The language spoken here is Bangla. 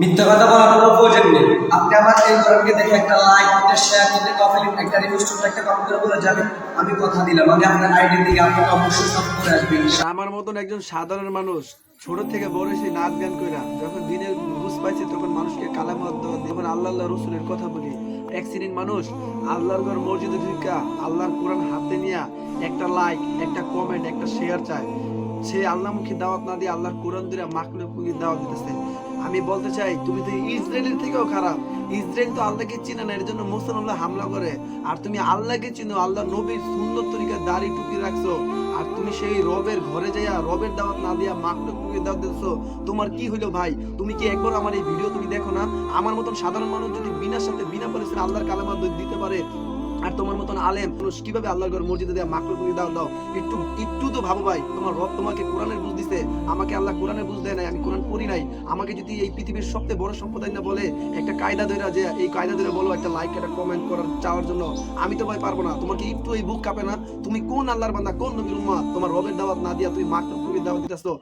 মিথ্যা কথা বলার কোনো প্রয়োজন নেই। আপনি আমার এই ধরনকে দেখে একটা লাইক, একটা শেয়ার, একটা কমেন্ট, একটা রিপোস্ট, একটা কমেন্ট করে বলে যাবেন আমি কথা দিলাম, আমি আপনার আইডি দিকে আপনাকে অবশ্যই সাপোর্ট করে আসবেন। আর আমার মতন একজন সাধারণ মানুষ ছোট থেকে বড় সেই নাচ গান কইরা যখন দিনের বুঝ পাইছে তখন মানুষকে কালামত যখন আল্লাহ আল্লাহ রসুলের কথা বলি। এক শ্রেণীর মানুষ আল্লাহর ঘর মসজিদে ঢুকা আল্লাহর কোরআন হাতে নিয়ে একটা লাইক, একটা কমেন্ট, একটা শেয়ার চায়। সে আল্লাহমুখী দাওয়াত না দিয়ে আল্লাহর কোরআন দিয়ে মাখলুকমুখী দাওয়াত দিতেছে। আমি বলতে চাই তুমি তো ইসরায়েলের থেকেও খারাপ। ইসরায়েল তো আল্লাহকে চিনে না, এর জন্য মুসলমানরা হামলা করে। আর তুমি আল্লাহকে চিনো, আল্লাহ নবীর সুন্দর তরিকা দাড়ি টুপি রাখছো, আর তুমি সেই রবের ঘরে যাইয়া রবের দাওয়াত না দিয়া মাখলুকমুখী দাওয়াত দিতেছো। তোমার কি হইলো ভাই? তুমি কি একবার আমার এই ভিডিও তুমি দেখো না? আমার মতন সাধারণ মানুষ যদি বিনা সাথে বিনা পরিচয়ে আল্লাহর কালেমা দিতে পারে, আর তোমার মতন আলেম মানুষ কিভাবে আল্লাহর ঘর মসজিদে দেয়া মাকলুকুমি দাও দাও? একটু একটু তো ভাবো ভাই। তোমার রব তোমাকে কোরআনের বুঝ দিছে, আমাকে আল্লাহ কোরআনের বুঝ দেয় নাই, আমি কোরআন পড়ি নাই। আমাকে যদি এই পৃথিবীর সবচেয়ে বড় সম্প্রদায় না বলে একটা কায়দা ধরে যে এই কায়দা ধরে বলো একটা লাইক, একটা কমেন্ট করার চাওয়ার জন্য, আমি তো ভাই পারবো না। তোমার কি একটু এই বুক কাঁপে না? তুমি কোন আল্লাহর বান্দা, কোন নবীর উম্মত? তোমার রবের দাওয়াত না দিয়া তুমি মাকলুকুমি দাওয়াত দিতেছো।